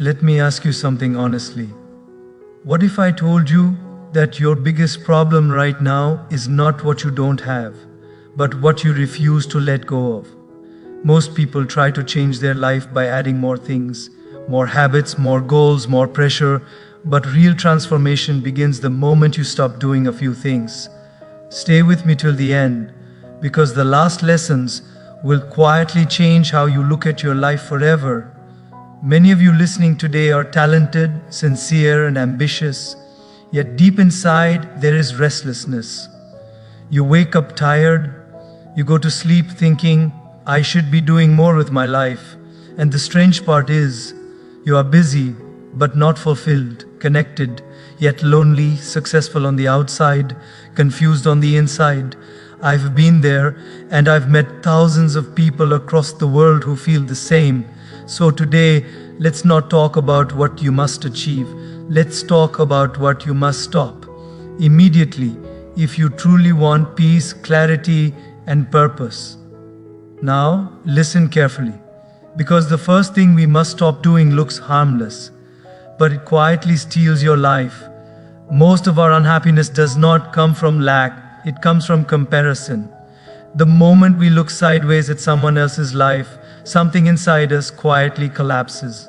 Let me ask you something honestly. What if I told you that your biggest problem right now is not what you don't have, but what you refuse to let go of? Most people try to change their life by adding more things, more habits, more goals, more pressure, but real transformation begins the moment you stop doing a few things. Stay with me till the end, because the last lessons will quietly change how you look at your life forever. Many of you listening today are talented, sincere, and ambitious, yet deep inside there is restlessness. You wake up tired, you go to sleep thinking, I should be doing more with my life. And the strange part is, you are busy but not fulfilled, connected yet lonely, successful on the outside, confused on the inside. I've been there, and I've met thousands of people across the world who feel the same. So today, let's not talk about what you must achieve. Let's talk about what you must stop immediately if you truly want peace, clarity, and purpose. Now, listen carefully, because the first thing we must stop doing looks harmless, but it quietly steals your life. Most of our unhappiness does not come from lack, it comes from comparison. The moment we look sideways at someone else's life, something inside us quietly collapses.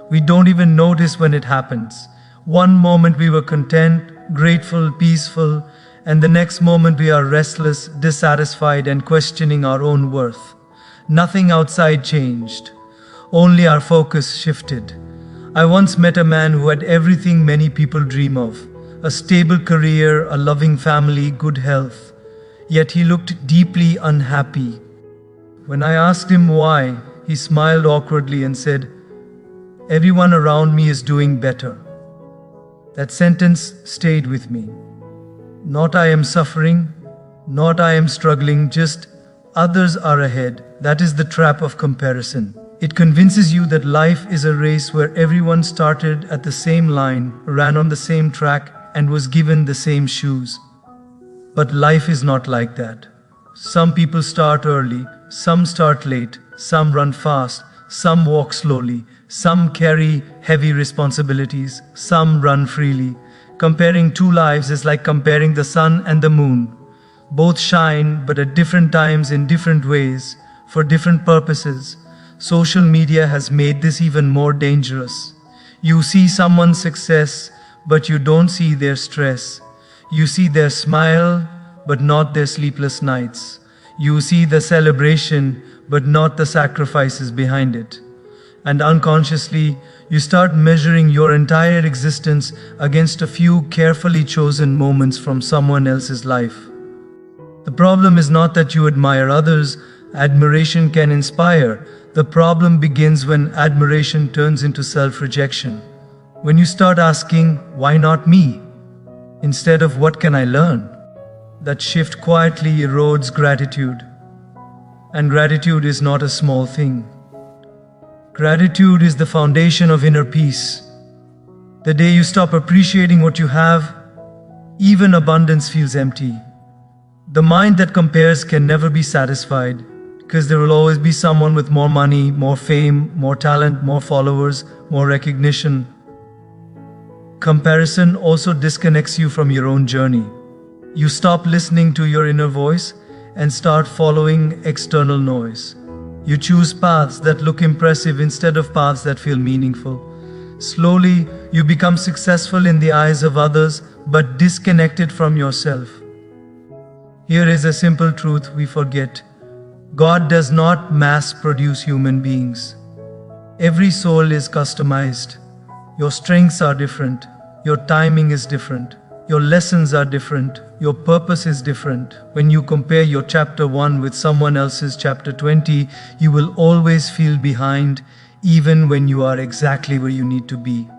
We don't even notice when it happens. One moment we were content, grateful, peaceful, and the next moment we are restless, dissatisfied, and questioning our own worth. Nothing outside changed, only our focus shifted. I once met a man who had everything many people dream of: a stable career, a loving family, good health. Yet he looked deeply unhappy. When I asked him why, he smiled awkwardly and said, "Everyone around me is doing better." That sentence stayed with me. Not I am suffering, not I am struggling, just others are ahead. That is the trap of comparison. It convinces you that life is a race where everyone started at the same line, ran on the same track, and was given the same shoes. But life is not like that. Some people start early, some start late, some run fast, some walk slowly, some carry heavy responsibilities, some run freely. Comparing two lives is like comparing the sun and the moon. Both shine, but at different times in different ways, for different purposes. Social media has made this even more dangerous. You see someone's success, but you don't see their stress. You see their smile, but not their sleepless nights. You see the celebration, but not the sacrifices behind it. And unconsciously, you start measuring your entire existence against a few carefully chosen moments from someone else's life. The problem is not that you admire others. Admiration can inspire. The problem begins when admiration turns into self-rejection. When you start asking, "Why not me?" instead of "What can I learn?" That shift quietly erodes gratitude. And gratitude is not a small thing. Gratitude is the foundation of inner peace. The day you stop appreciating what you have, even abundance feels empty. The mind that compares can never be satisfied, because there will always be someone with more money, more fame, more talent, more followers, more recognition. Comparison also disconnects you from your own journey. You stop listening to your inner voice and start following external noise. You choose paths that look impressive instead of paths that feel meaningful. Slowly, you become successful in the eyes of others, but disconnected from yourself. Here is a simple truth we forget. God does not mass produce human beings. Every soul is customized. Your strengths are different. Your timing is different. Your lessons are different. Your purpose is different. When you compare your chapter 1 with someone else's chapter 20, you will always feel behind, even when you are exactly where you need to be.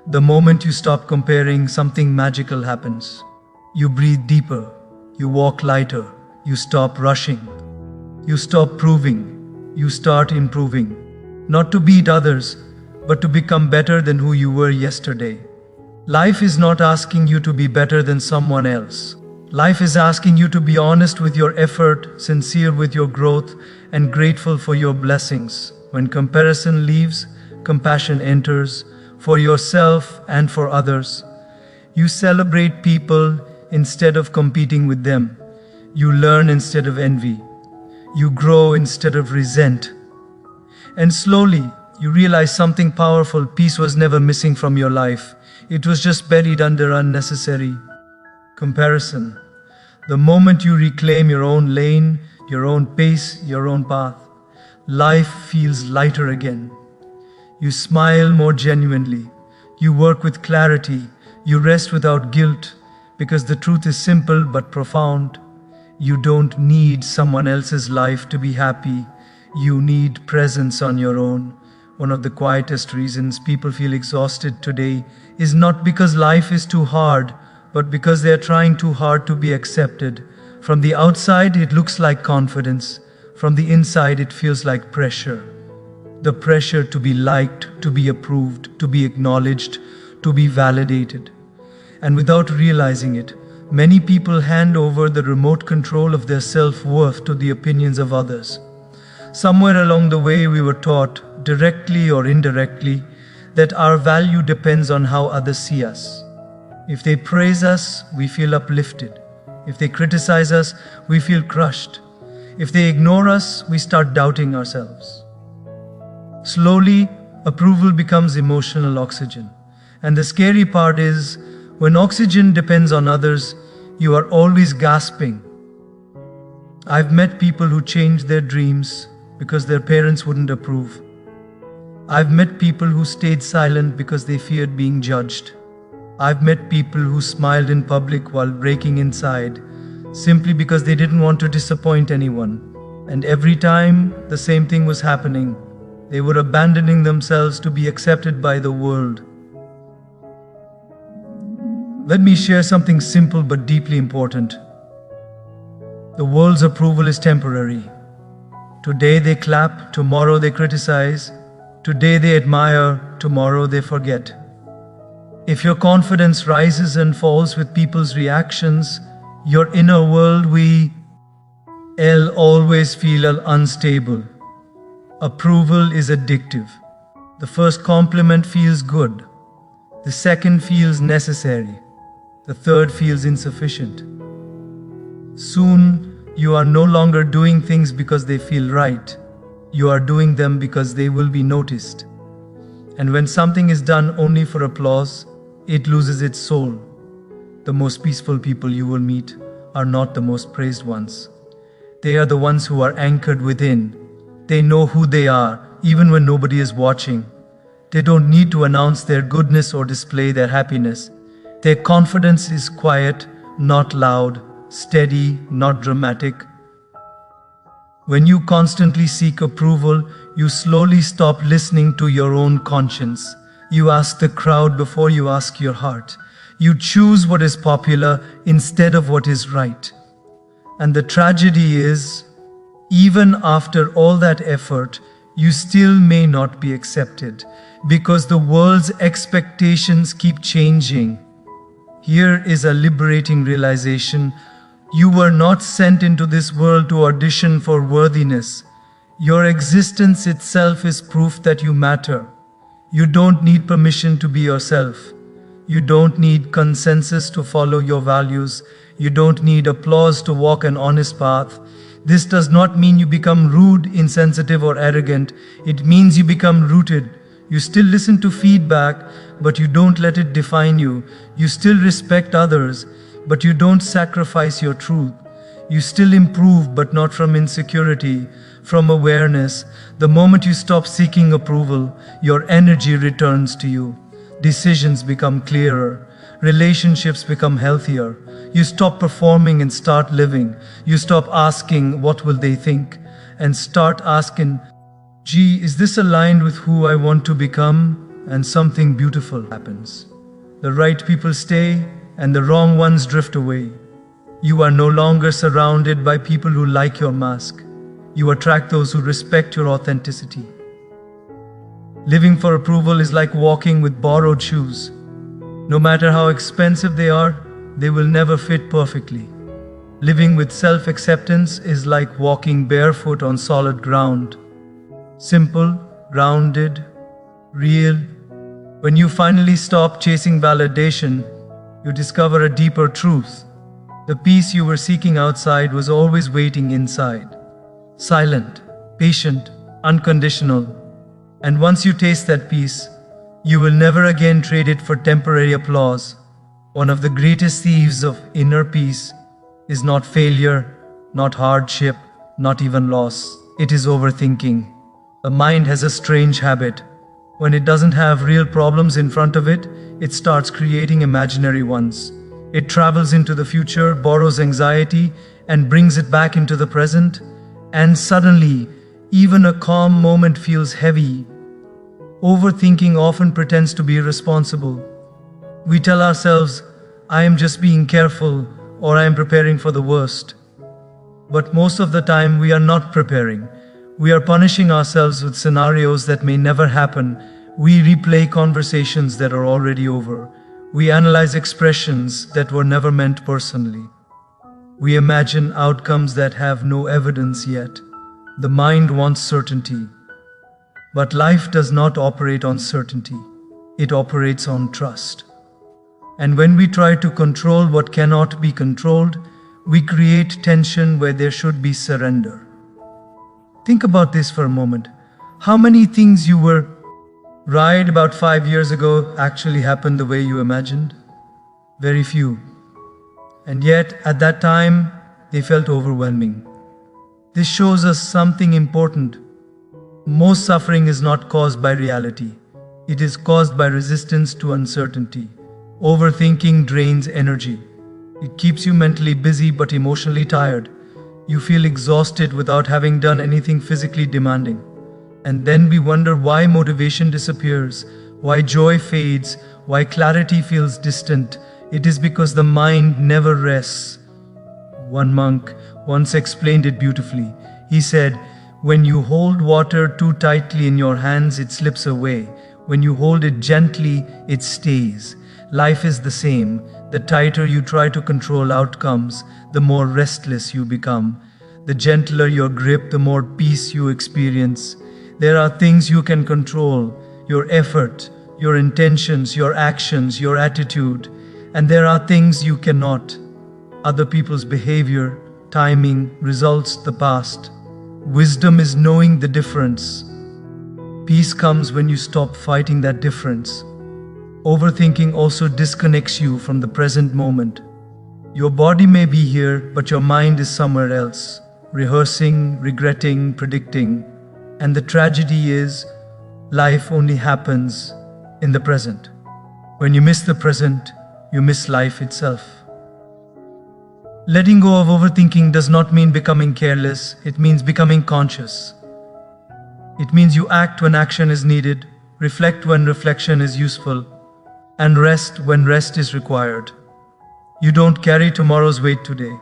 The moment you stop comparing, something magical happens. You breathe deeper. You walk lighter. You stop rushing. You stop proving. You start improving. Not to beat others, but to become better than who you were yesterday. Life is not asking you to be better than someone else. Life is asking you to be honest with your effort, sincere with your growth, and grateful for your blessings. When comparison leaves, compassion enters, for yourself and for others. You celebrate people instead of competing with them. You learn instead of envy. You grow instead of resent. And slowly, you realize something powerful. Peace was never missing from your life. It was just buried under unnecessary comparison. The moment you reclaim your own lane, your own pace, your own path, life feels lighter again. You smile more genuinely. You work with clarity. You rest without guilt, because the truth is simple but profound. You don't need someone else's life to be happy. You need presence on your own. One of the quietest reasons people feel exhausted today is not because life is too hard, but because they are trying too hard to be accepted. From the outside, it looks like confidence. From the inside, it feels like pressure. The pressure to be liked, to be approved, to be acknowledged, to be validated. And without realizing it, many people hand over the remote control of their self-worth to the opinions of others. Somewhere along the way, we were taught, directly or indirectly, that our value depends on how others see us. If they praise us, we feel uplifted. If they criticize us, we feel crushed. If they ignore us, we start doubting ourselves. Slowly, approval becomes emotional oxygen. And the scary part is, when oxygen depends on others, you are always gasping. I've met people who changed their dreams because their parents wouldn't approve. I've met people who stayed silent because they feared being judged. I've met people who smiled in public while breaking inside, simply because they didn't want to disappoint anyone. And every time the same thing was happening, they were abandoning themselves to be accepted by the world. Let me share something simple but deeply important. The world's approval is temporary. Today they clap, tomorrow they criticize. Today they admire, tomorrow they forget. If your confidence rises and falls with people's reactions, your inner world will always feel unstable. Approval is addictive. The first compliment feels good. The second feels necessary. The third feels insufficient. Soon, you are no longer doing things because they feel right. You are doing them because they will be noticed. And when something is done only for applause, it loses its soul. The most peaceful people you will meet are not the most praised ones. They are the ones who are anchored within. They know who they are, even when nobody is watching. They don't need to announce their goodness or display their happiness. Their confidence is quiet, not loud, steady, not dramatic. When you constantly seek approval, you slowly stop listening to your own conscience. You ask the crowd before you ask your heart. You choose what is popular instead of what is right. And the tragedy is, even after all that effort, you still may not be accepted because the world's expectations keep changing. Here is a liberating realization. You were not sent into this world to audition for worthiness. Your existence itself is proof that you matter. You don't need permission to be yourself. You don't need consensus to follow your values. You don't need applause to walk an honest path. This does not mean you become rude, insensitive, or arrogant. It means you become rooted. You still listen to feedback, but you don't let it define you. You still respect others, but you don't sacrifice your truth. You still improve, but not from insecurity, from awareness. The moment you stop seeking approval, your energy returns to you. Decisions become clearer. Relationships become healthier. You stop performing and start living. You stop asking, what will they think? And start asking, gee, is this aligned with who I want to become? And something beautiful happens. The right people stay, and the wrong ones drift away. You are no longer surrounded by people who like your mask. You attract those who respect your authenticity. Living for approval is like walking with borrowed shoes. No matter how expensive they are, they will never fit perfectly. Living with self-acceptance is like walking barefoot on solid ground. Simple, grounded, real. When you finally stop chasing validation, you discover a deeper truth. The peace you were seeking outside was always waiting inside. Silent, patient, unconditional. And once you taste that peace, you will never again trade it for temporary applause. One of the greatest thieves of inner peace is not failure, not hardship, not even loss. It is overthinking. The mind has a strange habit. When it doesn't have real problems in front of it, it starts creating imaginary ones. It travels into the future, borrows anxiety, and brings it back into the present. And suddenly, even a calm moment feels heavy. Overthinking often pretends to be responsible. We tell ourselves, I am just being careful, or I am preparing for the worst. But most of the time, we are not preparing. We are punishing ourselves with scenarios that may never happen. We replay conversations that are already over. We analyze expressions that were never meant personally. We imagine outcomes that have no evidence yet. The mind wants certainty. But life does not operate on certainty. It operates on trust. And when we try to control what cannot be controlled, we create tension where there should be surrender. Think about this for a moment. How many things you were right about 5 years ago actually happened the way you imagined? Very few. And yet, at that time, they felt overwhelming. This shows us something important. Most suffering is not caused by reality. It is caused by resistance to uncertainty. Overthinking drains energy. It keeps you mentally busy but emotionally tired. You feel exhausted without having done anything physically demanding. And then we wonder why motivation disappears, why joy fades, why clarity feels distant. It is because the mind never rests. One monk once explained it beautifully. He said, when you hold water too tightly in your hands, it slips away. When you hold it gently, it stays. Life is the same. The tighter you try to control outcomes, the more restless you become. The gentler your grip, the more peace you experience. There are things you can control: your effort, your intentions, your actions, your attitude. And there are things you cannot: other people's behavior, timing, results, the past. Wisdom is knowing the difference. Peace comes when you stop fighting that difference. Overthinking also disconnects you from the present moment. Your body may be here, but your mind is somewhere else, rehearsing, regretting, predicting. And the tragedy is, life only happens in the present. When you miss the present, you miss life itself. Letting go of overthinking does not mean becoming careless, it means becoming conscious. It means you act when action is needed, reflect when reflection is useful, and rest when rest is required. You don't carry tomorrow's weight today.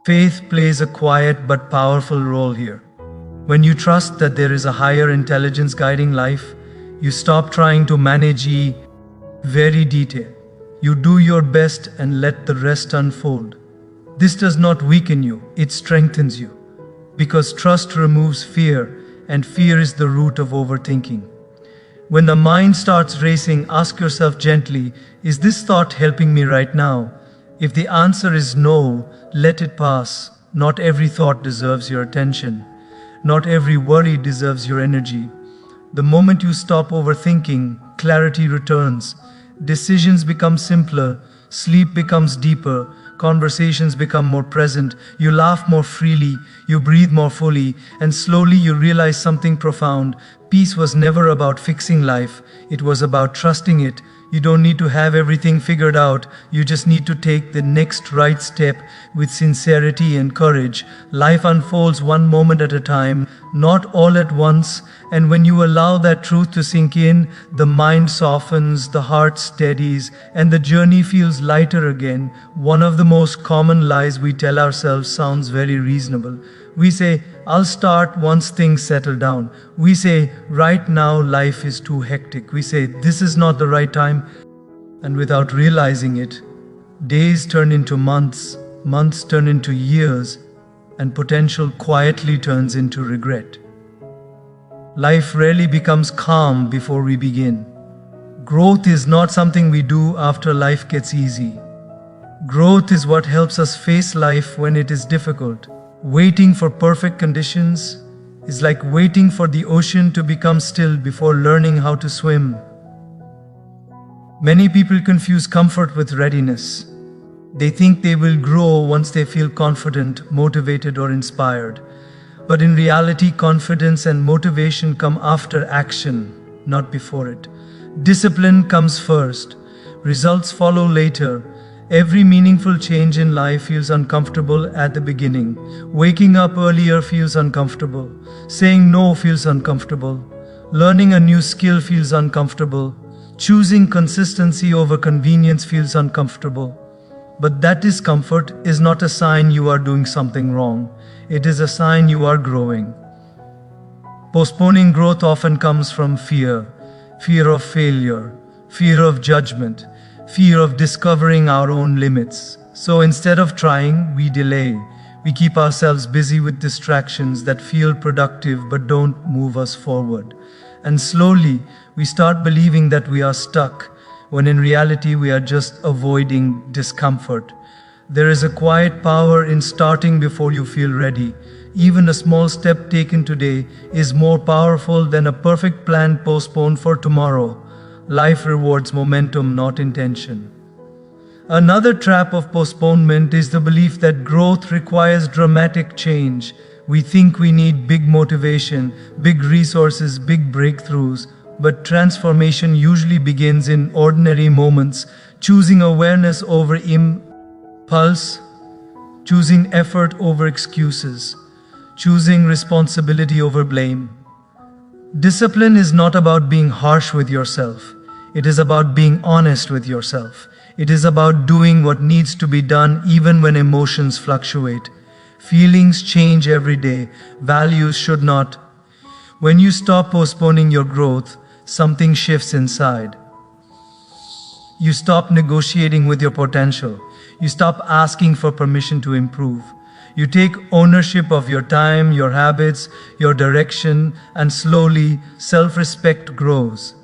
Faith plays a quiet but powerful role here. When you trust that there is a higher intelligence guiding life, you stop trying to manage very detail. You do your best and let the rest unfold. This does not weaken you, it strengthens you. Because trust removes fear, and fear is the root of overthinking. When the mind starts racing, ask yourself gently, is this thought helping me right now? If the answer is no, let it pass. Not every thought deserves your attention. Not every worry deserves your energy. The moment you stop overthinking, clarity returns. Decisions become simpler, sleep becomes deeper, conversations become more present, you laugh more freely, you breathe more fully, and slowly you realize something profound. Peace was never about fixing life, it was about trusting it. You don't need to have everything figured out, you just need to take the next right step with sincerity and courage. Life unfolds one moment at a time, not all at once, and when you allow that truth to sink in, the mind softens, the heart steadies, and the journey feels lighter again. One of the most common lies we tell ourselves sounds very reasonable. We say, I'll start once things settle down. We say, right now life is too hectic. We say, this is not the right time. And without realizing it, days turn into months, months turn into years, and potential quietly turns into regret. Life rarely becomes calm before we begin. Growth is not something we do after life gets easy. Growth is what helps us face life when it is difficult. Waiting for perfect conditions is like waiting for the ocean to become still before learning how to swim. Many people confuse comfort with readiness. They think they will grow once they feel confident, motivated, or inspired. But in reality, confidence and motivation come after action, not before it. Discipline comes first. Results follow later. Every meaningful change in life feels uncomfortable at the beginning. Waking up earlier feels uncomfortable. Saying no feels uncomfortable. Learning a new skill feels uncomfortable. Choosing consistency over convenience feels uncomfortable. But that discomfort is not a sign you are doing something wrong. It is a sign you are growing. Postponing growth often comes from fear. Fear of failure. Fear of judgment. Fear of discovering our own limits. So instead of trying, we delay. We keep ourselves busy with distractions that feel productive but don't move us forward. And slowly, we start believing that we are stuck, when in reality we are just avoiding discomfort. There is a quiet power in starting before you feel ready. Even a small step taken today is more powerful than a perfect plan postponed for tomorrow. Life rewards momentum, not intention. Another trap of postponement is the belief that growth requires dramatic change. We think we need big motivation, big resources, big breakthroughs, but transformation usually begins in ordinary moments, choosing awareness over impulse, choosing effort over excuses, choosing responsibility over blame. Discipline is not about being harsh with yourself. It is about being honest with yourself. It is about doing what needs to be done even when emotions fluctuate. Feelings change every day. Values should not. When you stop postponing your growth, something shifts inside. You stop negotiating with your potential. You stop asking for permission to improve. You take ownership of your time, your habits, your direction, and slowly self-respect grows.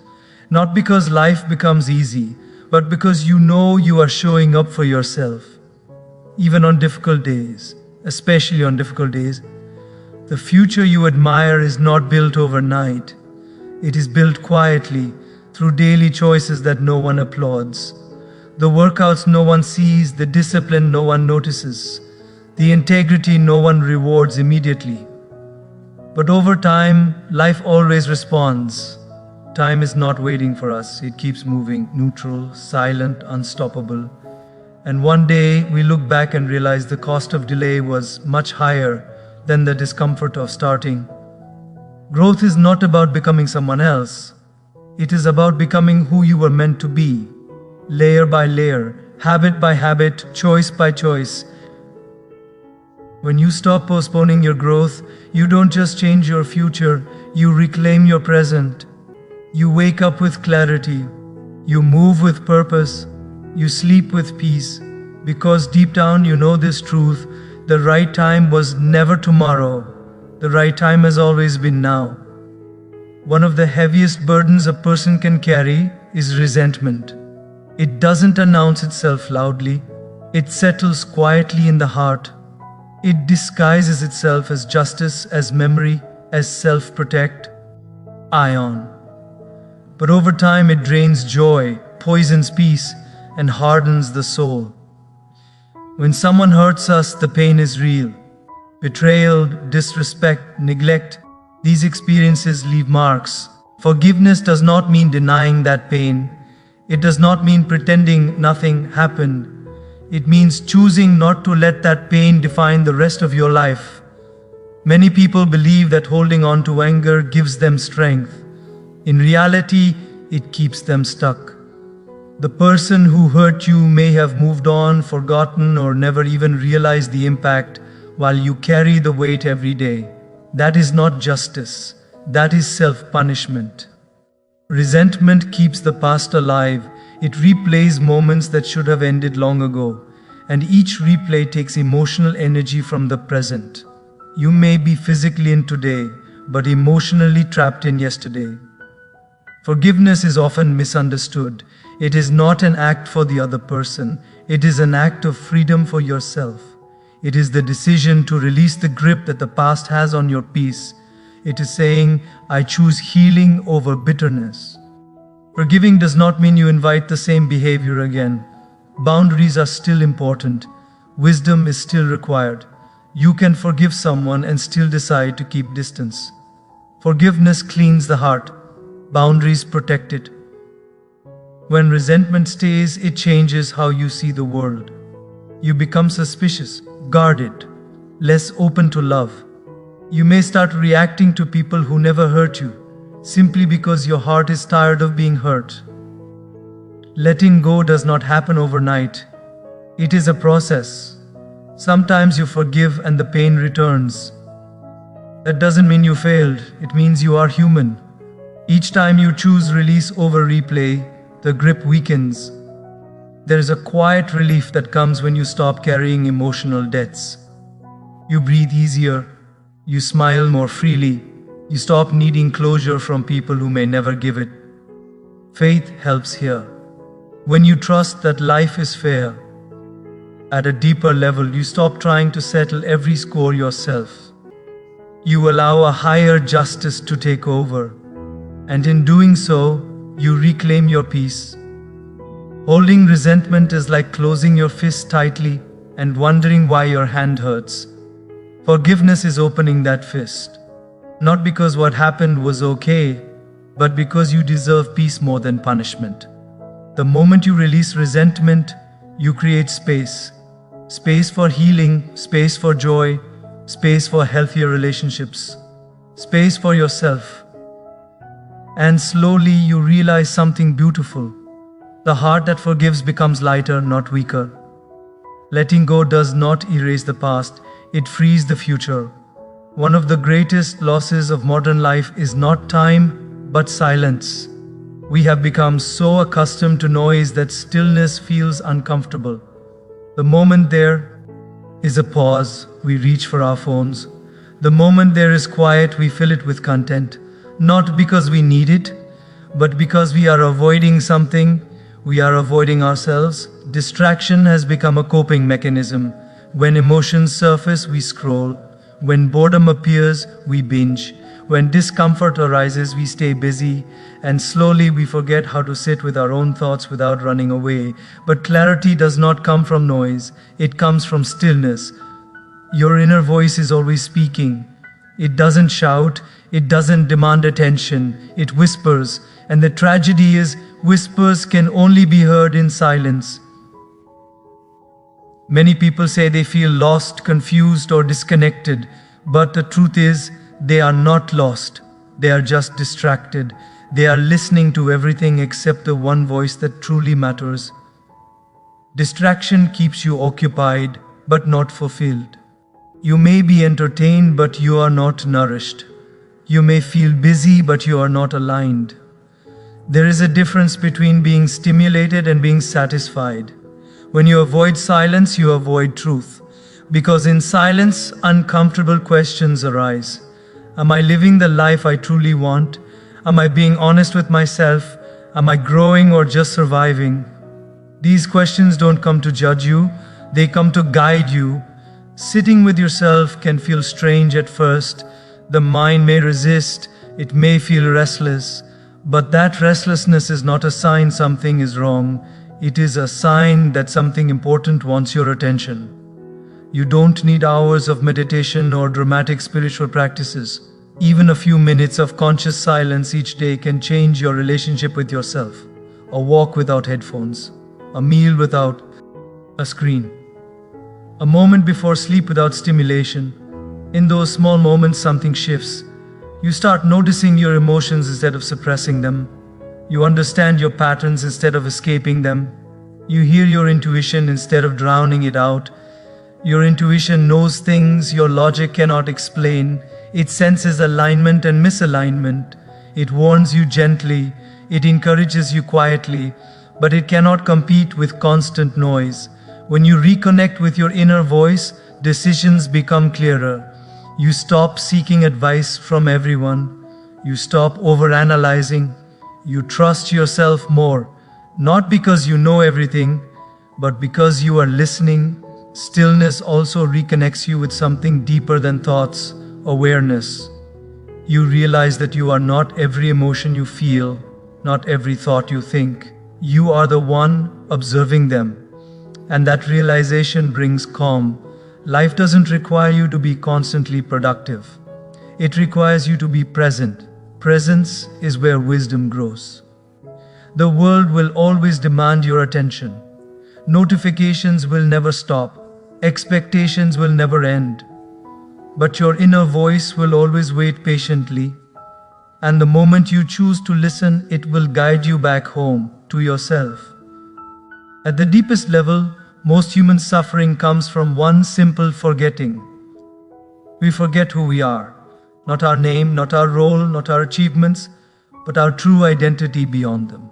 Not because life becomes easy, but because you know you are showing up for yourself. Even on difficult days, especially on difficult days, the future you admire is not built overnight. It is built quietly, through daily choices that no one applauds. The workouts no one sees, the discipline no one notices, the integrity no one rewards immediately. But over time, life always responds. Time is not waiting for us. It keeps moving, neutral, silent, unstoppable. And one day we look back and realize the cost of delay was much higher than the discomfort of starting. Growth is not about becoming someone else. It is about becoming who you were meant to be, layer by layer, habit by habit, choice by choice. When you stop postponing your growth, you don't just change your future, you reclaim your present. You wake up with clarity, you move with purpose, you sleep with peace, because deep down you know this truth: the right time was never tomorrow, the right time has always been now. One of the heaviest burdens a person can carry is resentment. It doesn't announce itself loudly, it settles quietly in the heart. It disguises itself as justice, as memory, as self-protect. Ion. But over time it drains joy, poisons peace, and hardens the soul. When someone hurts us, the pain is real. Betrayal, disrespect, neglect, these experiences leave marks. Forgiveness does not mean denying that pain. It does not mean pretending nothing happened. It means choosing not to let that pain define the rest of your life. Many people believe that holding on to anger gives them strength. In reality, it keeps them stuck. The person who hurt you may have moved on, forgotten, or never even realized the impact, while you carry the weight every day. That is not justice. That is self-punishment. Resentment keeps the past alive. It replays moments that should have ended long ago. And each replay takes emotional energy from the present. You may be physically in today, but emotionally trapped in yesterday. Forgiveness is often misunderstood. It is not an act for the other person, it is an act of freedom for yourself. It is the decision to release the grip that the past has on your peace. It is saying, I choose healing over bitterness. Forgiving does not mean you invite the same behavior again. Boundaries are still important. Wisdom is still required. You can forgive someone and still decide to keep distance. Forgiveness cleans the heart. Boundaries protect it. When resentment stays, it changes how you see the world. You become suspicious, guarded, less open to love. You may start reacting to people who never hurt you, simply because your heart is tired of being hurt. Letting go does not happen overnight. It is a process. Sometimes you forgive and the pain returns. That doesn't mean you failed, it means you are human. Each time you choose release over replay, the grip weakens. There is a quiet relief that comes when you stop carrying emotional debts. You breathe easier, you smile more freely, you stop needing closure from people who may never give it. Faith helps here. When you trust that life is fair, at a deeper level, you stop trying to settle every score yourself. You allow a higher justice to take over, and in doing so, you reclaim your peace. Holding resentment is like closing your fist tightly and wondering why your hand hurts. Forgiveness is opening that fist. Not because what happened was okay, but because you deserve peace more than punishment. The moment you release resentment, you create space. Space for healing, space for joy, space for healthier relationships, space for yourself. And slowly you realize something beautiful. The heart that forgives becomes lighter, not weaker. Letting go does not erase the past, it frees the future. One of the greatest losses of modern life is not time, but silence. We have become so accustomed to noise that stillness feels uncomfortable. The moment there is a pause, we reach for our phones. The moment there is quiet, we fill it with content. Not because we need it, but because we are avoiding something. We are avoiding ourselves. Distraction has become a coping mechanism. When emotions surface, we scroll. When boredom appears, we binge. When discomfort arises, we stay busy. And slowly we forget how to sit with our own thoughts without running away. But clarity does not come from noise. It comes from stillness. Your inner voice is always speaking. It doesn't shout. It doesn't demand attention. It whispers. And the tragedy is, whispers can only be heard in silence. Many people say they feel lost, confused, or disconnected. But the truth is, they are not lost. They are just distracted. They are listening to everything except the one voice that truly matters. Distraction keeps you occupied, but not fulfilled. You may be entertained, but you are not nourished. You may feel busy, but you are not aligned. There is a difference between being stimulated and being satisfied. When you avoid silence, you avoid truth. Because in silence, uncomfortable questions arise. Am I living the life I truly want? Am I being honest with myself? Am I growing or just surviving? These questions don't come to judge you, they come to guide you. Sitting with yourself can feel strange at first. The mind may resist, it may feel restless. But that restlessness is not a sign something is wrong. It is a sign that something important wants your attention. You don't need hours of meditation or dramatic spiritual practices. Even a few minutes of conscious silence each day can change your relationship with yourself. A walk without headphones, a meal without a screen, a moment before sleep without stimulation. In those small moments, something shifts. You start noticing your emotions instead of suppressing them. You understand your patterns instead of escaping them. You hear your intuition instead of drowning it out. Your intuition knows things your logic cannot explain. It senses alignment and misalignment. It warns you gently. It encourages you quietly. But it cannot compete with constant noise. When you reconnect with your inner voice, decisions become clearer. You stop seeking advice from everyone. You stop overanalyzing. You trust yourself more, not because you know everything, but because you are listening. Stillness also reconnects you with something deeper than thoughts, awareness. You realize that you are not every emotion you feel, not every thought you think. You are the one observing them. And that realization brings calm. Life doesn't require you to be constantly productive. It requires you to be present. Presence is where wisdom grows. The world will always demand your attention. Notifications will never stop. Expectations will never end. But your inner voice will always wait patiently. And the moment you choose to listen, it will guide you back home to yourself. At the deepest level, most human suffering comes from one simple forgetting. We forget who we are. Not our name, not our role, not our achievements, but our true identity beyond them.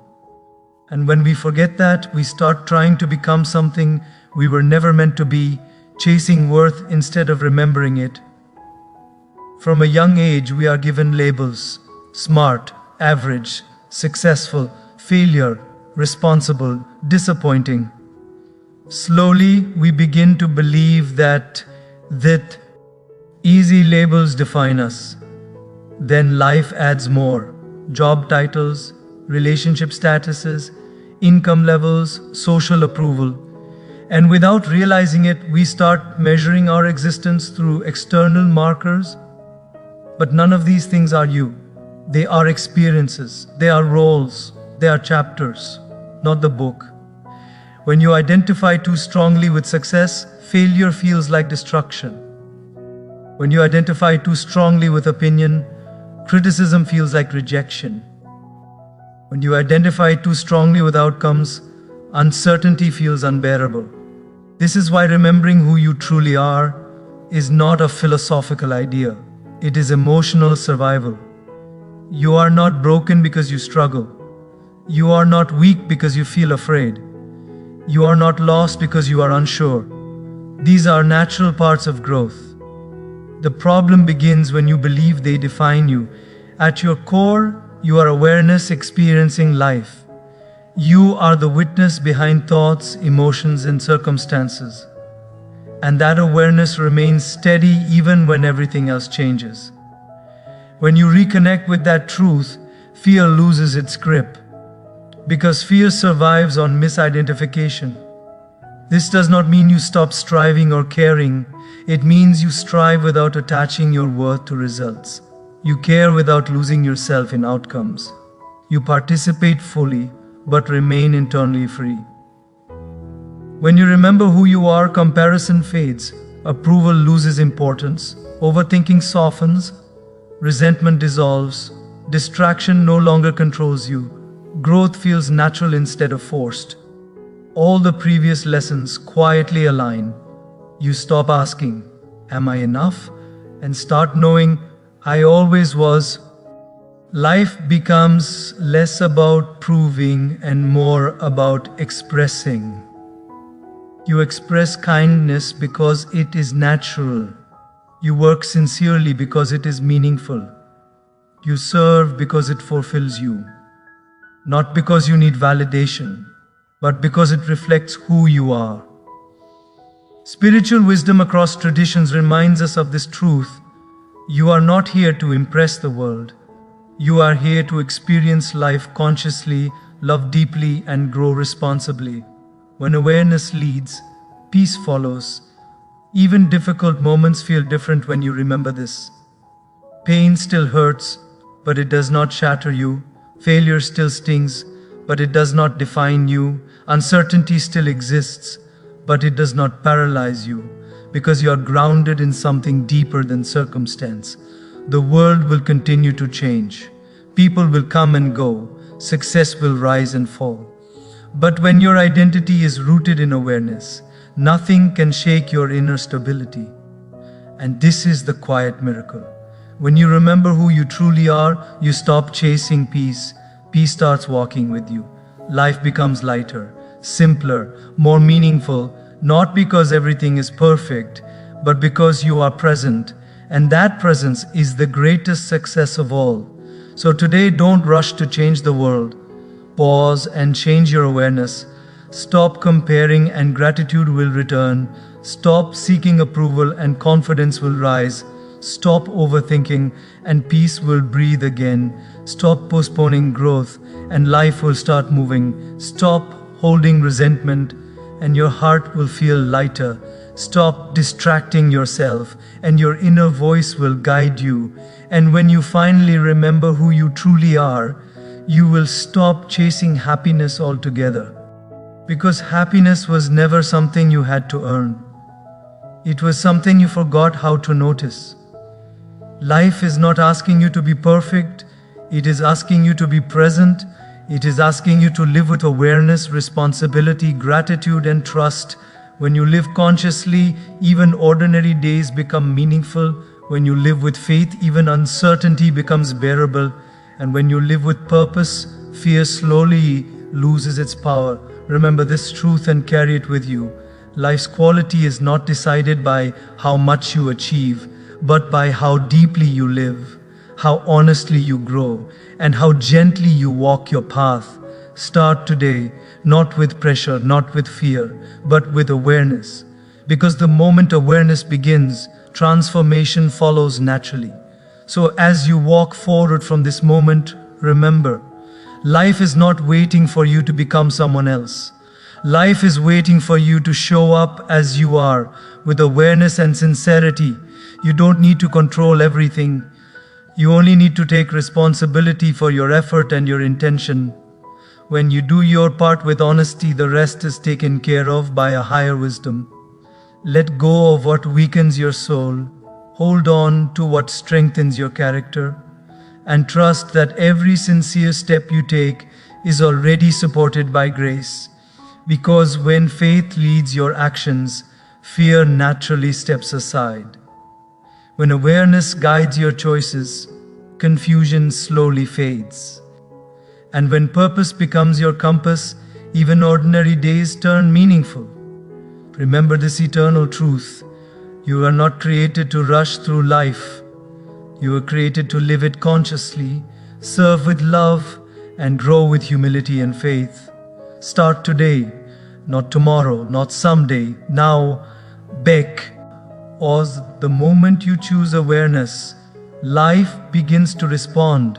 And when we forget that, we start trying to become something we were never meant to be, chasing worth instead of remembering it. From a young age, we are given labels: smart, average, successful, failure, responsible, disappointing. Slowly, we begin to believe that easy labels define us. Then life adds more: job titles, relationship statuses, income levels, social approval. And without realizing it, we start measuring our existence through external markers. But none of these things are you. They are experiences, they are roles, they are chapters, not the book. When you identify too strongly with success, failure feels like destruction. When you identify too strongly with opinion, criticism feels like rejection. When you identify too strongly with outcomes, uncertainty feels unbearable. This is why remembering who you truly are is not a philosophical idea. It is emotional survival. You are not broken because you struggle. You are not weak because you feel afraid. You are not lost because you are unsure. These are natural parts of growth. The problem begins when you believe they define you. At your core, you are awareness experiencing life. You are the witness behind thoughts, emotions, and circumstances. And that awareness remains steady even when everything else changes. When you reconnect with that truth, fear loses its grip. Because fear survives on misidentification. This does not mean you stop striving or caring. It means you strive without attaching your worth to results. You care without losing yourself in outcomes. You participate fully, but remain internally free. When you remember who you are, comparison fades, approval loses importance, overthinking softens, resentment dissolves, distraction no longer controls you, growth feels natural instead of forced. All the previous lessons quietly align. You stop asking, "Am I enough?" and start knowing, "I always was." Life becomes less about proving and more about expressing. You express kindness because it is natural. You work sincerely because it is meaningful. You serve because it fulfills you. Not because you need validation, but because it reflects who you are. Spiritual wisdom across traditions reminds us of this truth. You are not here to impress the world. You are here to experience life consciously, love deeply, and grow responsibly. When awareness leads, peace follows. Even difficult moments feel different when you remember this. Pain still hurts, but it does not shatter you. Failure still stings, but it does not define you. Uncertainty still exists, but it does not paralyze you, because you are grounded in something deeper than circumstance. The world will continue to change. People will come and go. Success will rise and fall. But when your identity is rooted in awareness, nothing can shake your inner stability. And this is the quiet miracle. When you remember who you truly are, you stop chasing peace. Peace starts walking with you. Life becomes lighter, simpler, more meaningful, not because everything is perfect, but because you are present. And that presence is the greatest success of all. So today, don't rush to change the world. Pause and change your awareness. Stop comparing and gratitude will return. Stop seeking approval and confidence will rise. Stop overthinking and peace will breathe again. Stop postponing growth and life will start moving. Stop holding resentment and your heart will feel lighter. Stop distracting yourself and your inner voice will guide you. And when you finally remember who you truly are, you will stop chasing happiness altogether. Because happiness was never something you had to earn. It was something you forgot how to notice. Life is not asking you to be perfect. It is asking you to be present. It is asking you to live with awareness, responsibility, gratitude, and trust. When you live consciously, even ordinary days become meaningful. When you live with faith, even uncertainty becomes bearable. And when you live with purpose, fear slowly loses its power. Remember this truth and carry it with you. Life's quality is not decided by how much you achieve, but by how deeply you live, how honestly you grow, and how gently you walk your path. Start today, not with pressure, not with fear, but with awareness. Because the moment awareness begins, transformation follows naturally. So as you walk forward from this moment, remember, life is not waiting for you to become someone else. Life is waiting for you to show up as you are, with awareness and sincerity. You don't need to control everything. You only need to take responsibility for your effort and your intention. When you do your part with honesty, the rest is taken care of by a higher wisdom. Let go of what weakens your soul. Hold on to what strengthens your character. And trust that every sincere step you take is already supported by grace. Because when faith leads your actions, fear naturally steps aside. When awareness guides your choices, confusion slowly fades. And when purpose becomes your compass, even ordinary days turn meaningful. Remember this eternal truth. You are not created to rush through life. You were created to live it consciously, serve with love, and grow with humility and faith. Start today, not tomorrow, not someday, now, because the moment you choose awareness, life begins to respond.